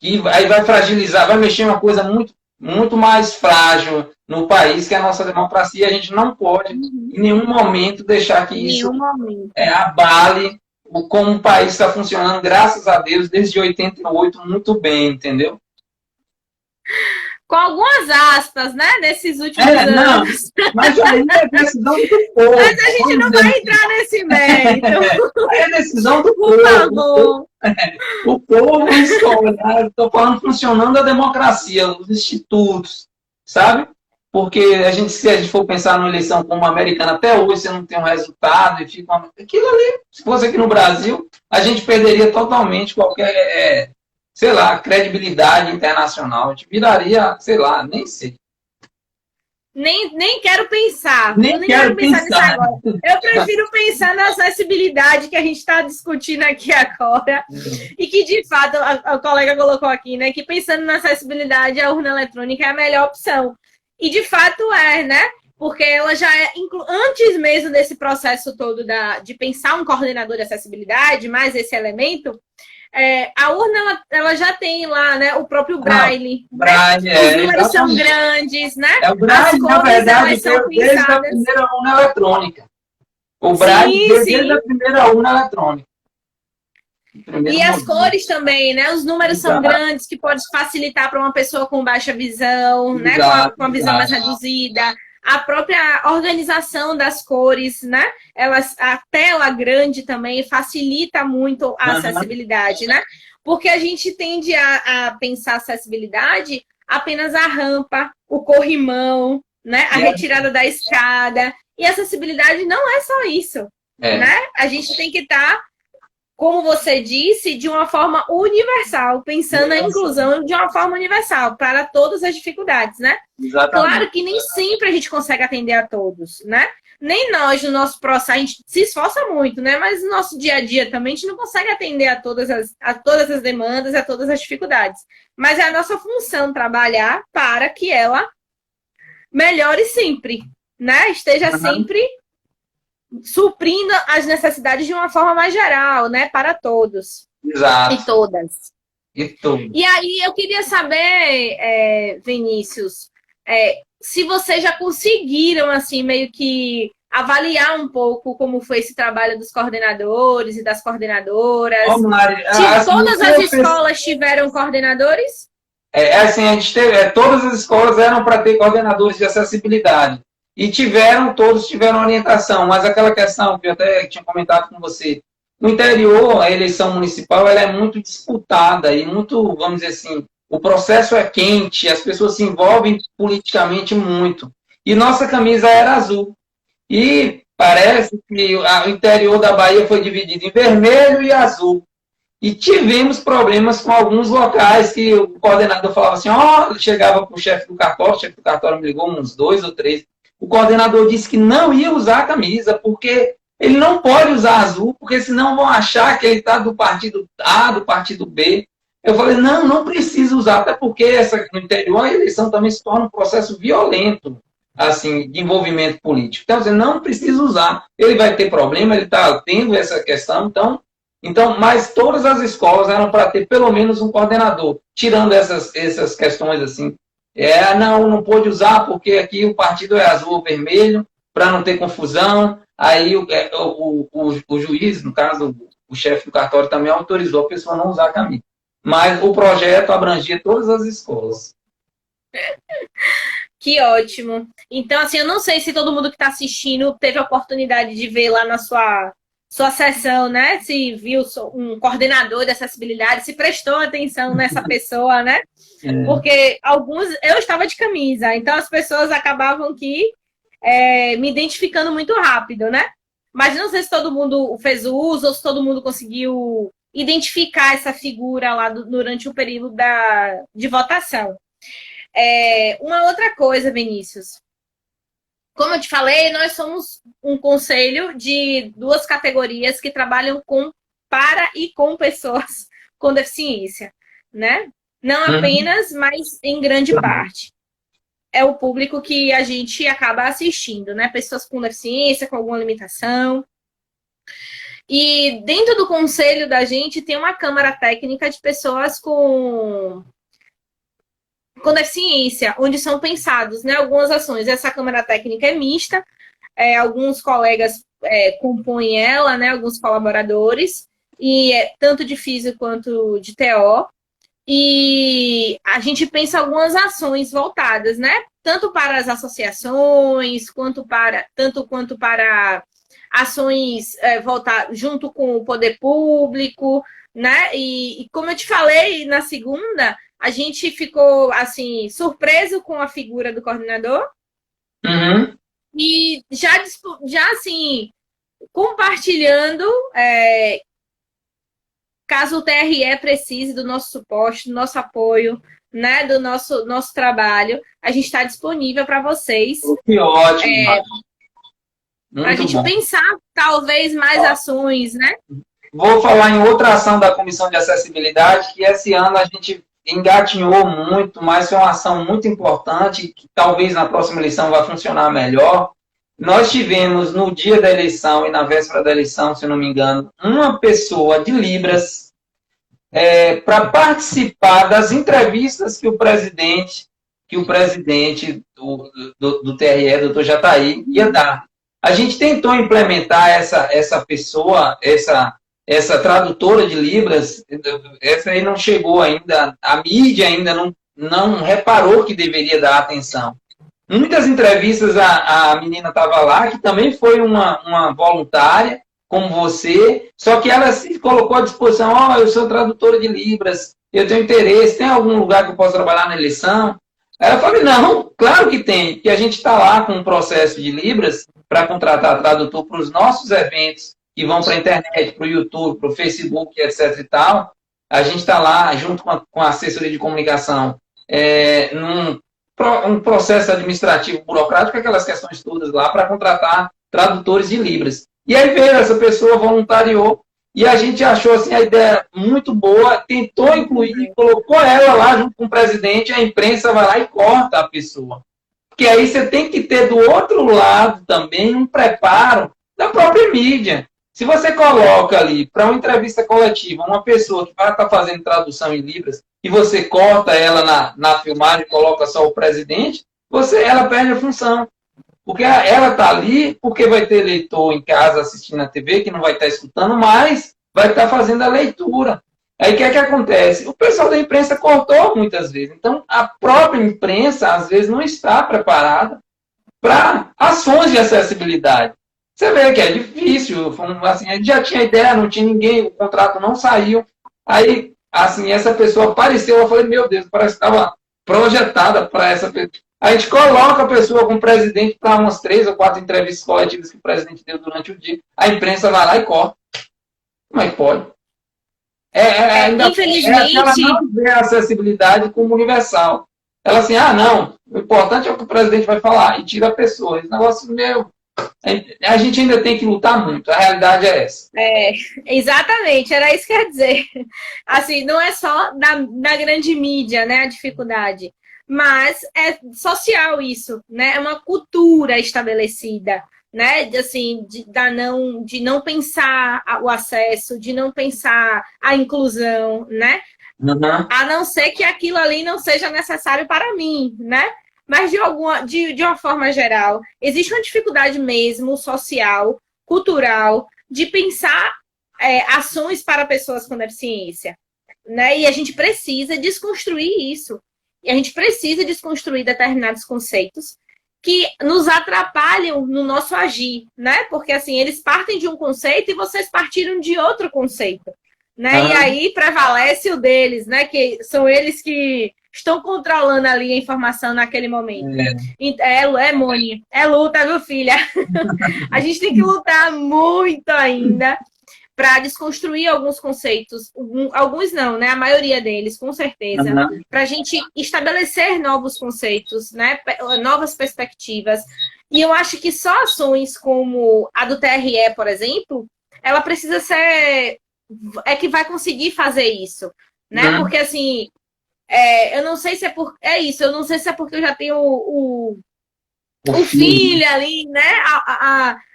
aí vai fragilizar, vai mexer em uma coisa muito, muito mais frágil no país, que é a nossa democracia. A gente não pode, em nenhum momento, deixar que isso abale como o país está funcionando, graças a Deus, desde 88, muito bem, entendeu? Com algumas aspas, né, nesses últimos anos. Não, mas aí é decisão do povo. Mas a gente não vai entrar nesse mérito. É decisão do povo. Por favor. O povo escolhe. Estou falando funcionando a democracia, os institutos, sabe? Porque se a gente for pensar numa eleição como a americana, até hoje você não tem um resultado e fica aquilo ali, se fosse aqui no Brasil, a gente perderia totalmente qualquer sei lá, credibilidade internacional. A gente viraria, sei lá, nem sei. Nem quero pensar. Nem quero pensar nisso agora. Eu prefiro pensar na acessibilidade que a gente está discutindo aqui agora. E que, de fato, a colega colocou aqui, né? Que pensando na acessibilidade, a urna eletrônica é a melhor opção. E, de fato, né? Porque ela já antes mesmo desse processo todo de pensar um coordenador de acessibilidade, mais esse elemento, a urna ela já tem lá, né, o próprio Braille. Braille, Os números são grandes, né? O Braille, na verdade, desde a primeira urna eletrônica. O Braille desde a primeira urna eletrônica. E as cores também, né? Os números são grandes, que pode facilitar para uma pessoa com baixa visão, né? Com a visão mais reduzida. A própria organização das cores, né? A tela grande também facilita muito a acessibilidade, né? Porque a gente tende a pensar acessibilidade apenas a rampa, o corrimão, né? A retirada da escada. E acessibilidade não é só isso, né? A gente tem que estar, como você disse, de uma forma universal, pensando na inclusão de uma forma universal, para todas as dificuldades, né? Exatamente. Claro que nem sempre a gente consegue atender a todos, né? Nem nós, no nosso processo, a gente se esforça muito, né? Mas no nosso dia a dia também, a gente não consegue atender a todas as demandas, a todas as dificuldades. Mas é a nossa função trabalhar para que ela melhore sempre, né? Esteja sempre suprindo as necessidades de uma forma mais geral, né? Para todos. Exato. E todas. E aí eu queria saber, Vinícius, se vocês já conseguiram, assim, meio que avaliar um pouco como foi esse trabalho dos coordenadores e das coordenadoras. Mari, todas as escolas tiveram coordenadores? Assim, a gente teve, todas as escolas eram para ter coordenadores de acessibilidade. E todos tiveram orientação, mas aquela questão que eu até tinha comentado com você, no interior, a eleição municipal ela é muito disputada e muito, vamos dizer assim, o processo é quente, as pessoas se envolvem politicamente muito. E nossa camisa era azul. E parece que o interior da Bahia foi dividido em vermelho e azul. E tivemos problemas com alguns locais que o coordenador falava assim, chegava para o chefe do cartório me ligou uns 2 ou 3. O coordenador disse que não ia usar a camisa, porque ele não pode usar azul, porque senão vão achar que ele está do partido A, do partido B. Eu falei, não precisa usar, até porque no interior a eleição também se torna um processo violento. assim, de envolvimento político. Então, você não precisa usar. Ele vai ter problema, ele está tendo essa questão, mas todas as escolas eram para ter pelo menos um coordenador, tirando essas questões assim. Não pôde usar porque aqui o partido é azul ou vermelho, para não ter confusão. Aí o juiz, no caso, o chefe do cartório também autorizou a pessoa a não usar a camisa. Mas o projeto abrangia todas as escolas. Que ótimo. Então, assim, eu não sei se todo mundo que está assistindo teve a oportunidade de ver lá na sua sessão, né? Se viu um coordenador de acessibilidade, se prestou atenção nessa pessoa, né? Porque eu estava de camisa, então as pessoas acabavam que me identificando muito rápido, né? Mas não sei se todo mundo fez o uso ou se todo mundo conseguiu identificar essa figura lá durante o período de votação. Uma outra coisa, Vinícius. Como eu te falei, nós somos um conselho de 2 categorias que trabalham para e com pessoas com deficiência, né? Não apenas, mas em grande parte. É o público que a gente acaba assistindo, né? Pessoas com deficiência, com alguma limitação. E dentro do conselho da gente tem uma câmara técnica de pessoas com deficiência, onde são pensados, né, algumas ações. Essa câmara técnica é mista, alguns colegas compõem ela, né, alguns colaboradores, e tanto de físico quanto de TO. E a gente pensa algumas ações voltadas, né, tanto para as associações, tanto quanto para ações voltadas junto com o poder público, né? E como eu te falei na segunda, a gente ficou, assim, surpreso com a figura do coordenador. E já assim, compartilhando, caso o TRE precise do nosso suporte, do nosso apoio, né, do nosso trabalho, a gente está disponível para vocês. Que ótimo! Para a gente pensar, talvez, mais ações, né? Vou falar em outra ação da Comissão de Acessibilidade, que esse ano a gente engatinhou muito, mas foi uma ação muito importante, que talvez na próxima eleição vai funcionar melhor. Nós tivemos, no dia da eleição e na véspera da eleição, se não me engano, uma pessoa de Libras para participar das entrevistas que o presidente do TRE, doutor Jataí, ia dar. A gente tentou implementar essa pessoa, essa tradutora de Libras, essa aí não chegou ainda, a mídia ainda não reparou que deveria dar atenção. Muitas entrevistas a menina estava lá, que também foi uma voluntária, como você, só que ela se colocou à disposição, eu sou tradutora de Libras, eu tenho interesse, tem algum lugar que eu posso trabalhar na eleição? Aí eu falei, não, claro que tem, que a gente está lá com um processo de Libras para contratar tradutor para os nossos eventos, que vão para a internet, para o YouTube, para o Facebook, etc. e tal. A gente está lá, junto com a assessoria de comunicação, um processo administrativo burocrático, aquelas questões todas lá, para contratar tradutores de Libras. E aí veio essa pessoa, voluntariou, e a gente achou assim, a ideia muito boa, tentou incluir, colocou ela lá junto com o presidente, a imprensa vai lá e corta a pessoa. Porque aí você tem que ter do outro lado também um preparo da própria mídia. Se você coloca ali para uma entrevista coletiva uma pessoa que vai estar fazendo tradução em Libras e você corta ela na filmagem e coloca só o presidente, ela perde a função. Porque ela está ali porque vai ter leitor em casa assistindo a TV que não vai estar escutando, mas vai estar fazendo a leitura. Aí o que é que acontece? O pessoal da imprensa cortou muitas vezes. Então, a própria imprensa, às vezes, não está preparada para ações de acessibilidade. Você vê que é difícil. Assim, a gente já tinha ideia, não tinha ninguém, o contrato não saiu. Aí, assim, essa pessoa apareceu, eu falei, meu Deus, parece que estava projetada para essa pessoa. A gente coloca a pessoa com o presidente para umas 3 ou 4 entrevistas coletivas que o presidente deu durante o dia. A imprensa vai lá e corta. Como é que pode? Infelizmente, ela não vê a acessibilidade como universal. Ela assim, não, o importante é o que o presidente vai falar, e tira a pessoa. Esse negócio meu. A gente ainda tem que lutar muito, a realidade é essa. Exatamente, era isso que eu ia dizer. Assim, não é só na grande mídia, né, a dificuldade, mas é social isso, né? É uma cultura estabelecida, né? Assim, de não pensar o acesso, de não pensar a inclusão, né? Uhum. A não ser que aquilo ali não seja necessário para mim, né? Mas de uma forma geral, existe uma dificuldade mesmo social, cultural, de pensar ações para pessoas com deficiência, né? E a gente precisa desconstruir isso. E a gente precisa desconstruir determinados conceitos que nos atrapalham no nosso agir, né? Porque assim, eles partem de um conceito e vocês partiram de outro conceito, né? E Uhum. aí prevalece o deles, né? Que são eles que estão controlando ali a informação naquele momento. É. É, Moni, é luta, viu, filha? A gente tem que lutar muito ainda para desconstruir alguns conceitos, alguns não, né? A maioria deles, com certeza, Uhum. para a gente estabelecer novos conceitos, né? Novas perspectivas. E eu acho que só ações como a do TRE, por exemplo, ela precisa ser que vai conseguir fazer isso, né? Uhum. Porque assim, eu não sei se é por é isso, eu não sei se é porque eu já tenho O o filho. filho ali, né?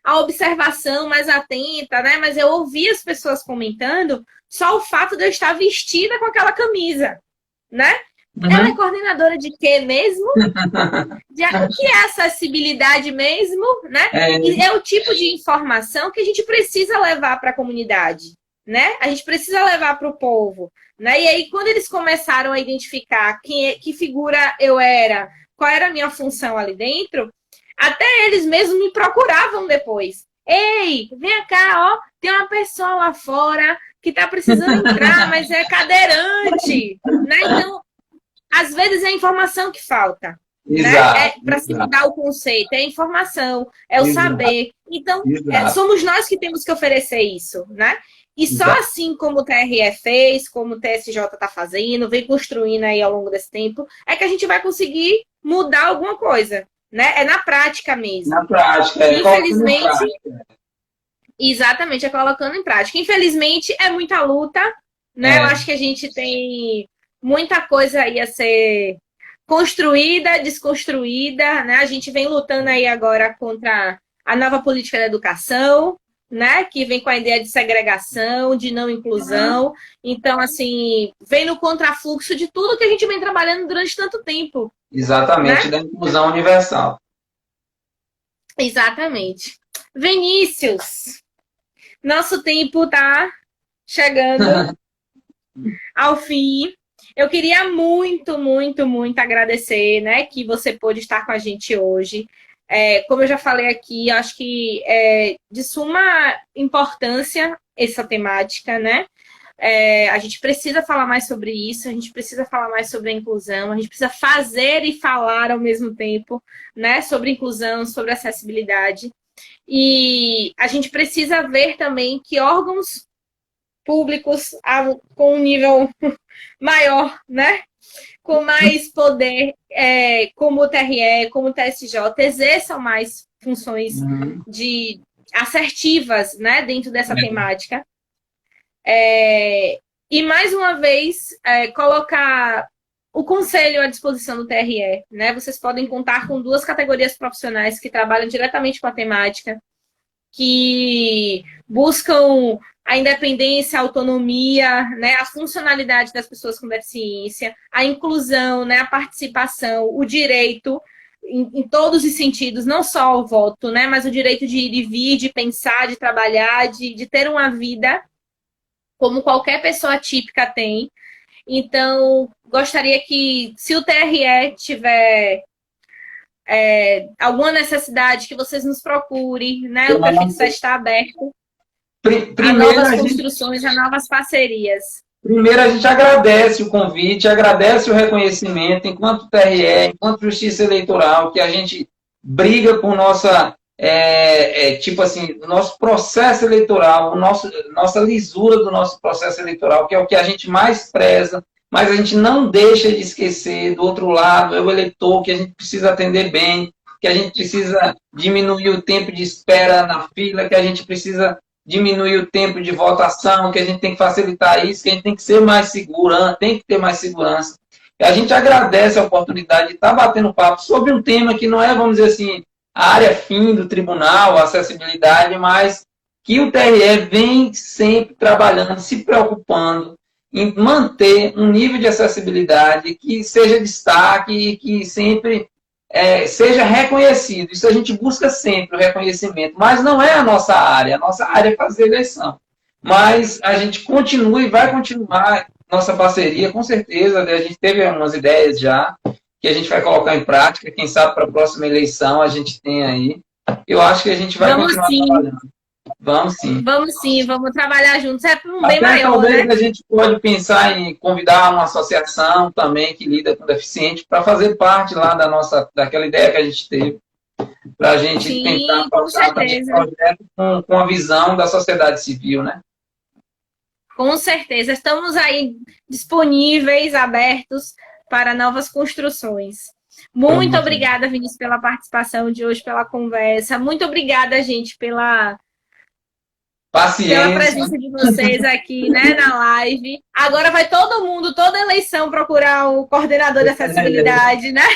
A observação mais atenta, né? Mas eu ouvi as pessoas comentando só o fato de eu estar vestida com aquela camisa, né? Ela é Uhum. coordenadora de quê mesmo? O que é acessibilidade mesmo, né? E É, é o tipo de informação que a gente precisa levar para a comunidade, né? A gente precisa levar para o povo, né? E aí, quando eles começaram a identificar que figura eu era, qual era a minha função ali dentro, até eles mesmos me procuravam depois. Ei, vem cá, ó, tem uma pessoa lá fora que está precisando entrar, mas é cadeirante, né? Então, às vezes é a informação que falta, né? exato, Para se exato, mudar o conceito, é a informação, é o exato, saber. Então, exato, somos nós que temos que oferecer isso, né? E só exato. assim como o TRE fez, como o TSJ está fazendo, vem construindo aí ao longo desse tempo, é que a gente vai conseguir mudar alguma coisa, né? É na prática Na mesmo. prática, E, colocando em infelizmente, prática. exatamente, é colocando em prática. Infelizmente, é muita luta, né? Eu É, acho que a gente tem muita coisa aí a ser construída, desconstruída, né? A gente vem lutando aí agora contra a nova política da educação, né? Que vem com a ideia de segregação, de não inclusão. Então, assim, vem no contrafluxo de tudo que a gente vem trabalhando durante tanto tempo, exatamente, né? da inclusão universal. Exatamente. Vinícius, nosso tempo tá chegando ao fim. Eu queria muito, muito, muito agradecer, né, que você pôde estar com a gente hoje. Como eu já falei aqui, acho que é de suma importância essa temática, né? A gente precisa falar mais sobre isso, a gente precisa falar mais sobre a inclusão, a gente precisa fazer e falar ao mesmo tempo, né, sobre inclusão, sobre acessibilidade. E a gente precisa ver também que órgãos públicos com um nível maior, né? Com mais poder, como o TRE, como o TSJ, exerçam mais funções Uhum. de assertivas, né, dentro dessa É, temática. E mais uma vez colocar o conselho à disposição do TRE, né? Vocês podem contar com duas categorias profissionais que trabalham diretamente com a temática, que buscam a independência, a autonomia, né, a funcionalidade das pessoas com deficiência, a inclusão, né, a participação, o direito em todos os sentidos, não só o voto, né, mas o direito de ir e vir, de pensar, de trabalhar, de ter uma vida como qualquer pessoa típica tem. Então, gostaria que, se o TRE tiver alguma necessidade, que vocês nos procurem, né? O Prefeito está aberto a Primeiro, novas construções, a novas parcerias. a gente agradece o convite, agradece o reconhecimento, enquanto TRE, enquanto Justiça Eleitoral, que a gente briga por nossa, tipo assim, nosso processo eleitoral, nossa lisura do nosso processo eleitoral, que é o que a gente mais preza, mas a gente não deixa de esquecer, do outro lado, é o eleitor que a gente precisa atender bem, que a gente precisa diminuir o tempo de espera na fila, que a gente precisa diminuir o tempo de votação, que a gente tem que facilitar isso, que a gente tem que ser mais seguro, tem que ter mais segurança. E a gente agradece a oportunidade de estar batendo papo sobre um tema que não é, vamos dizer assim, a área fim do tribunal, a acessibilidade, mas que o TRE vem sempre trabalhando, se preocupando em manter um nível de acessibilidade que seja destaque e que sempre seja reconhecido. Isso a gente busca sempre, o reconhecimento, mas não é a nossa área é fazer eleição. Mas a gente continua e vai continuar nossa parceria, com certeza, a gente teve algumas ideias já, que a gente vai colocar em prática, quem sabe para a próxima eleição a gente tem aí. Eu acho que a gente vai Vamos continuar sim, trabalhando. Vamos sim. vamos sim, vamos trabalhar juntos. É um bem Até maior, talvez né? a gente pode pensar em convidar uma associação também que lida com deficiente para fazer parte lá daquela ideia que a gente teve, para a gente tentar Sim, com tocar também o certeza. projeto com a visão da sociedade civil, né? Com certeza. Estamos aí disponíveis, abertos para novas construções. Muito Pronto. obrigada, Vinícius, pela participação de hoje, pela conversa. Muito obrigada, gente, pela Paciência. presença de vocês aqui, né, na live. Agora vai todo mundo, toda eleição, procurar o coordenador de acessibilidade, né?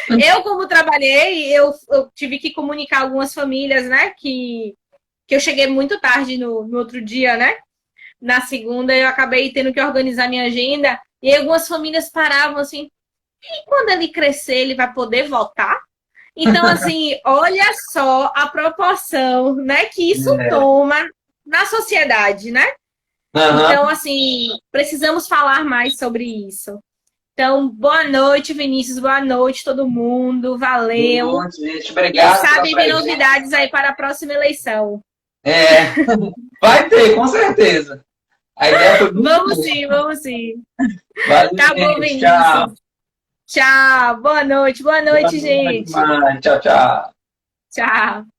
Eu, como trabalhei, eu tive que comunicar algumas famílias, né, que eu cheguei muito tarde no outro dia, né? Na segunda, eu acabei tendo que organizar minha agenda, e algumas famílias paravam assim, e quando ele crescer, ele vai poder votar? Então, assim, olha só a proporção, né, que isso É. toma na sociedade, né? Aham. Então, assim, precisamos falar mais sobre isso. Então, boa noite, Vinícius, boa noite, todo mundo, valeu. Boa, gente. Quem Obrigado pela sabe vem presença. novidades aí para a próxima eleição. É, vai ter, com certeza. A ideia foi muito Vamos boa. sim, vamos sim. Valeu, Tá bom, gente. Vinícius. Tchau. Tchau, boa Boa noite, noite, gente. demais. Tchau, tchau. Tchau.